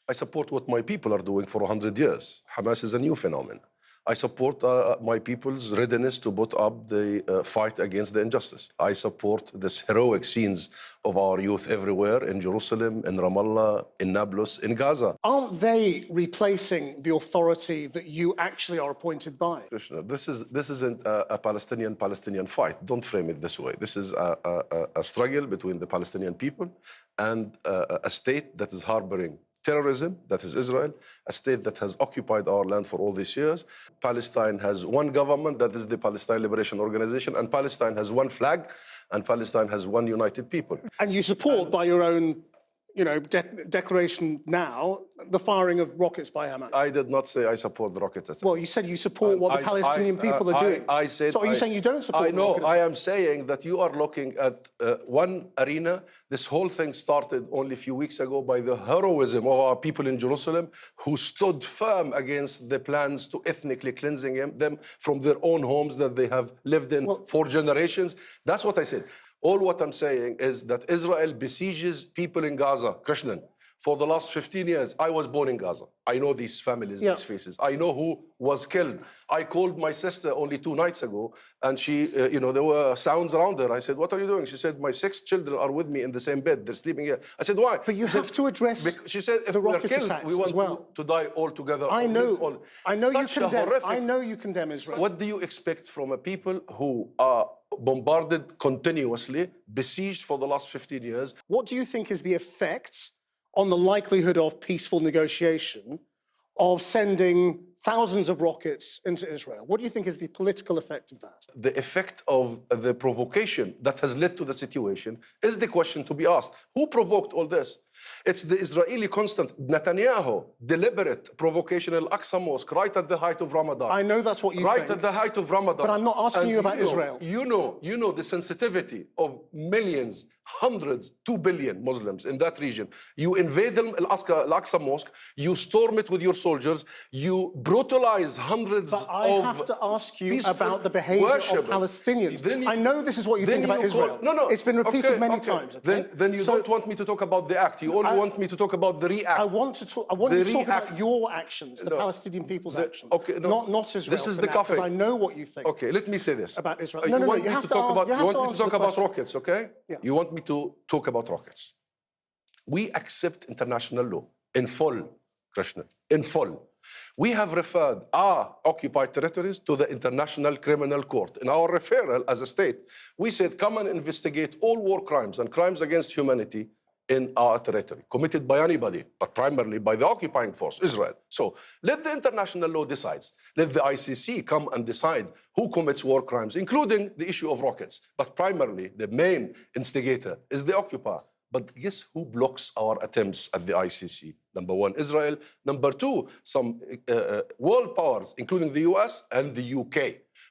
I support what my people are doing for 100 years. Hamas is a new phenomenon. I support my people's readiness to put up the fight against the injustice. I support this heroic scenes of our youth everywhere, in Jerusalem, in Ramallah, in Nablus, in Gaza. Aren't they replacing the authority that you actually are appointed by? Krishna, this isn't a Palestinian fight. Don't frame it this way. This is a struggle between the Palestinian people and a state that is harboring terrorism, that is Israel, a state that has occupied our land for all these years. Palestine has one government, that is the Palestine Liberation Organization, and Palestine has one flag, and Palestine has one united people. And you support, by your own declaration now, the firing of rockets by Hamas. I did not say I support the rocket attacks. Well, you said you support what the Palestinian people are doing. I said. So are you saying you don't support? I know. I am saying that you are looking at one arena. This whole thing started only a few weeks ago by the heroism of our people in Jerusalem, who stood firm against the plans to ethnically cleansing them from their own homes that they have lived in for generations. That's what I said. All what I'm saying is that Israel besieges people in Gaza, Krishnan, for the last 15 years. I was born in Gaza. I know these families, these faces. I know who was killed. I called my sister only 2 nights ago, and she, there were sounds around her. I said, what are you doing? She said, my 6 children are with me in the same bed. They're sleeping here. I said, why? But you have to address she said, if we're killed, we want to die all together. I know you condemn Israel. What do you expect from a people who are bombarded continuously, besieged for the last 15 years? What do you think is the effect on the likelihood of peaceful negotiation of sending thousands of rockets into Israel? What do you think is the political effect of that? The effect of the provocation that has led to the situation is the question to be asked. Who provoked all this? It's the Israeli constant Netanyahu, deliberate provocation Al-Aqsa Mosque right at the height of Ramadan. I know that's what you think. Right at the height of Ramadan. But I'm not asking you about Israel. You know the sensitivity of millions, hundreds, 2 billion Muslims in that region. You invade Al-Aqsa Mosque, you storm it with your soldiers, you brutalize hundreds of I have to ask you about the behavior of Palestinians. I know this is what you think about Israel. No. It's been repeated many times. Okay? Then you don't want me to talk about the act. You only want me to talk about the react. I want to talk about your actions, the Palestinian people's actions, not Israel. This is the coffee. Because I know what you think. Okay, let me say this. About Israel. You want me to talk about rockets, okay? Yeah. You want me to talk about rockets. We accept international law in full, Krishna, in full. We have referred our occupied territories to the International Criminal Court. In our referral as a state, we said, come and investigate all war crimes and crimes against humanity in our territory, committed by anybody, but primarily by the occupying force, Israel. So let the international law decide. Let the ICC come and decide who commits war crimes, including the issue of rockets. But primarily, the main instigator is the occupier. But guess who blocks our attempts at the ICC? Number one, Israel. Number two, some world powers, including the US and the UK,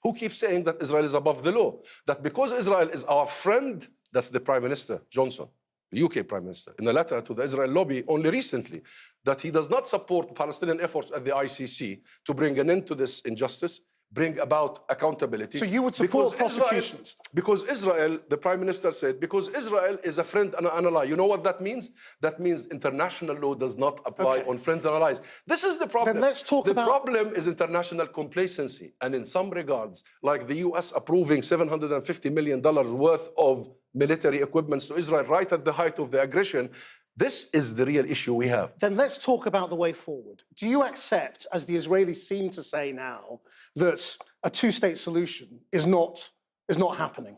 who keep saying that Israel is above the law. That because Israel is our friend, that's the Prime Minister, Johnson, the UK Prime Minister, in a letter to the Israel lobby only recently, that he does not support Palestinian efforts at the ICC to bring an end to this injustice, bring about accountability. So you would support prosecutions? Because Israel, the Prime Minister said, because Israel is a friend and an ally. You know what that means? That means international law does not apply on friends and allies. This is the problem. Then let's talk about... The problem is international complacency. And in some regards, like the US approving $750 million worth of military equipment to Israel right at the height of the aggression, this is the real issue we have. Then let's talk about the way forward. Do you accept, as the Israelis seem to say now, that a two-state solution is not happening?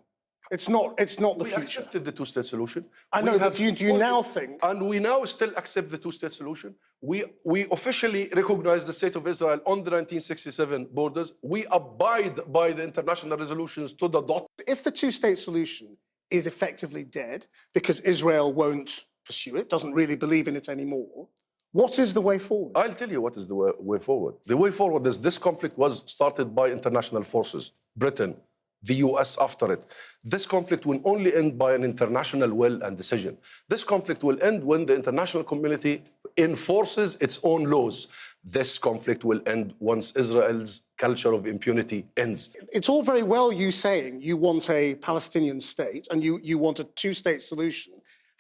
It's not the future. We accepted the two-state solution. I know, but do you now think... And we now still accept the two-state solution. We officially recognize the state of Israel on the 1967 borders. We abide by the international resolutions to the dot. If the two-state solution is effectively dead because Israel won't pursue it, doesn't really believe in it anymore, what is the way forward? I'll tell you what is the way forward. The way forward is this conflict was started by international forces, Britain, the US after it. This conflict will only end by an international will and decision. This conflict will end when the international community enforces its own laws. This conflict will end once Israel's culture of impunity ends. It's all very well you saying you want a Palestinian state and you want a two-state solution.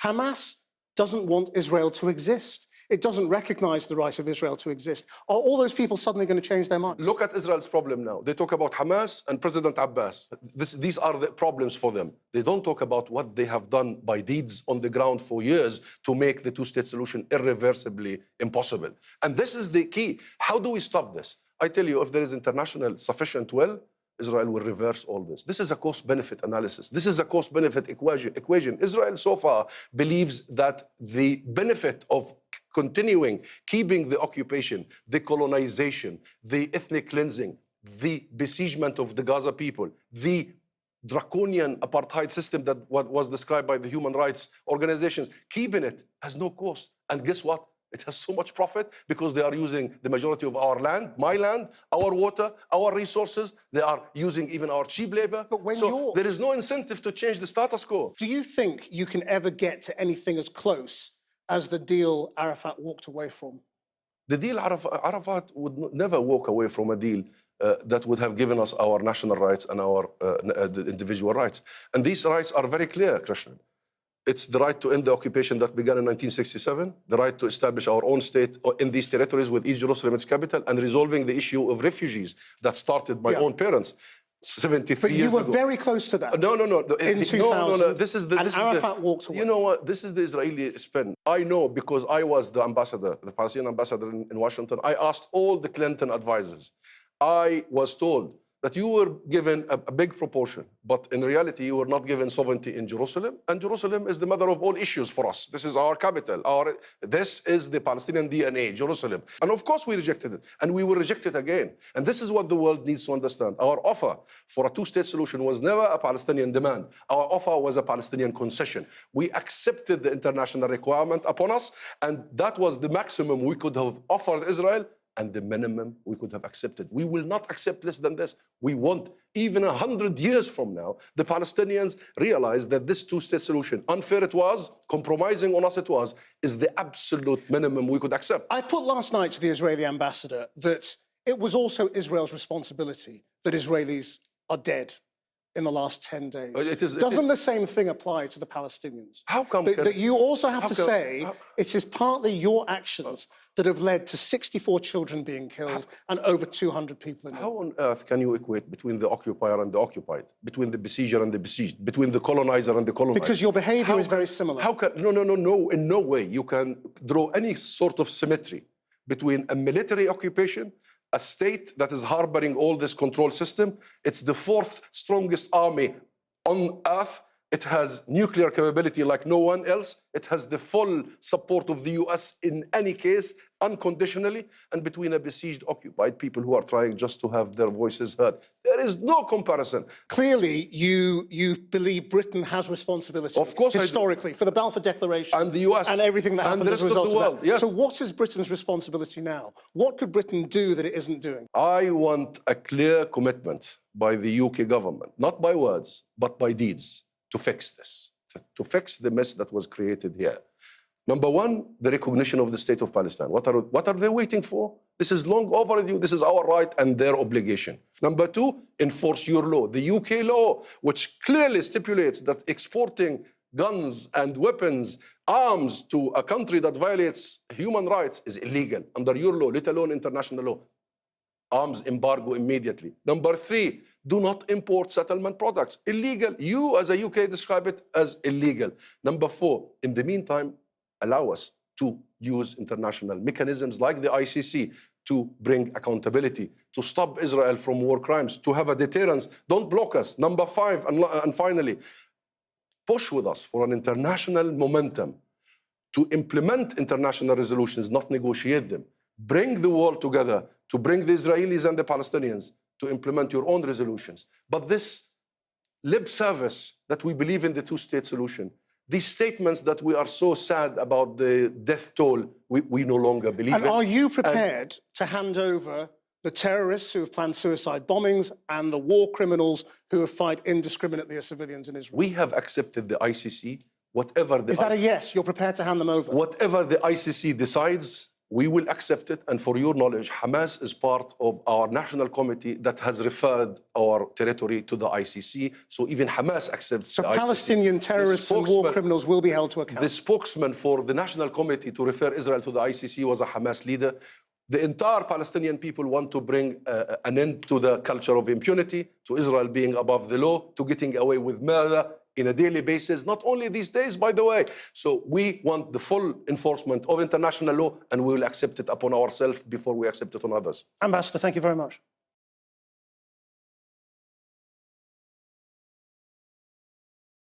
Hamas doesn't want Israel to exist. It doesn't recognize the right of Israel to exist. Are all those people suddenly going to change their minds? Look at Israel's problem now. They talk about Hamas and President Abbas. These are the problems for them. They don't talk about what they have done by deeds on the ground for years to make the two-state solution irreversibly impossible. And this is the key. How do we stop this? I tell you, if there is international sufficient will, Israel will reverse all this. This is a cost-benefit analysis. This is a cost-benefit equation. Israel so far believes that the benefit of continuing, keeping the occupation, the colonization, the ethnic cleansing, the besiegement of the Gaza people, the draconian apartheid system that was described by the human rights organizations, keeping it has no cost. And guess what? It has so much profit because they are using the majority of our land, my land, our water, our resources. They are using even our cheap labor. But when so there is no incentive to change the status quo. Do you think you can ever get to anything as close as the deal Arafat walked away from? The deal, Arafat would never walk away from a deal that would have given us our national rights and our individual rights. And these rights are very clear, Krishnan. It's the right to end the occupation that began in 1967, the right to establish our own state in these territories with East Jerusalem its capital, and resolving the issue of refugees that started by own parents 73 years ago. But you were very close to that. No. In 2000. No. This is the. And Arafat walked away. You know what? This is the Israeli spin. I know because I was the ambassador, the Palestinian ambassador in Washington. I asked all the Clinton advisors. I was told that you were given a big proportion, but in reality, you were not given sovereignty in Jerusalem, and Jerusalem is the mother of all issues for us. This is our capital. This is the Palestinian DNA, Jerusalem. And of course, we rejected it, and we will reject it again. And this is what the world needs to understand. Our offer for a two-state solution was never a Palestinian demand. Our offer was a Palestinian concession. We accepted the international requirement upon us, and that was the maximum we could have offered Israel, and the minimum we could have accepted. We will not accept less than this. We want, even 100 years from now, the Palestinians realize that this two-state solution, unfair it was, compromising on us it was, is the absolute minimum we could accept. I put last night to the Israeli ambassador that it was also Israel's responsibility that Israelis are dead in the last 10 days. Doesn't the same thing apply to the Palestinians? How come? That you also have to say it is partly your actions that have led to 64 children being killed and over 200 people in How on earth can you equate between the occupier and the occupied, between the besieger and the besieged, between the colonizer and the colonized? Because your behavior is very similar. How can, no, in no way you can draw any sort of symmetry between a military occupation, a state that is harboring all this control system. It's the fourth strongest army on earth. It has nuclear capability like no one else. It has the full support of the US in any case, unconditionally, and between a besieged, occupied people who are trying just to have their voices heard. There is no comparison. Clearly, you believe Britain has responsibility, of course, historically, for the Balfour Declaration and the US and everything that happened as a result of that. Yes. So what is Britain's responsibility now? What could Britain do that it isn't doing? I want a clear commitment by the UK government, not by words, but by deeds, to fix this, to fix the mess that was created here. Number one, the recognition of the state of Palestine. What are they waiting for? This is long overdue. This is our right and their obligation. Number two, enforce your law. The UK law, which clearly stipulates that exporting guns and weapons, arms to a country that violates human rights is illegal under your law, let alone international law. Arms embargo immediately. Number three, do not import settlement products. Illegal. You, as a UK, describe it as illegal. Number four, in the meantime, allow us to use international mechanisms like the ICC to bring accountability, to stop Israel from war crimes, to have a deterrence. Don't block us. Number five, and finally, push with us for an international momentum to implement international resolutions, not negotiate them. Bring the world together to bring the Israelis and the Palestinians to implement your own resolutions. But this lip service that we believe in the two-state solution, these statements that we are so sad about the death toll, we no longer believe in. And are you prepared to hand over the terrorists who have planned suicide bombings and the war criminals who have fired indiscriminately at civilians in Israel? We have accepted the ICC, whatever the... Is that a yes? You're prepared to hand them over? Whatever the ICC decides, we will accept it. And for your knowledge, Hamas is part of our national committee that has referred our territory to the ICC. So even Hamas accepts So the ICC. Palestinian terrorists and war criminals will be held to account. The spokesman for the national committee to refer Israel to the ICC was a Hamas leader. The entire Palestinian people want to bring an end to the culture of impunity, to Israel being above the law, to getting away with murder in a daily basis, not only these days, by the way. So we want the full enforcement of international law, and we will accept it upon ourselves before we accept it on others. Ambassador, thank you very much.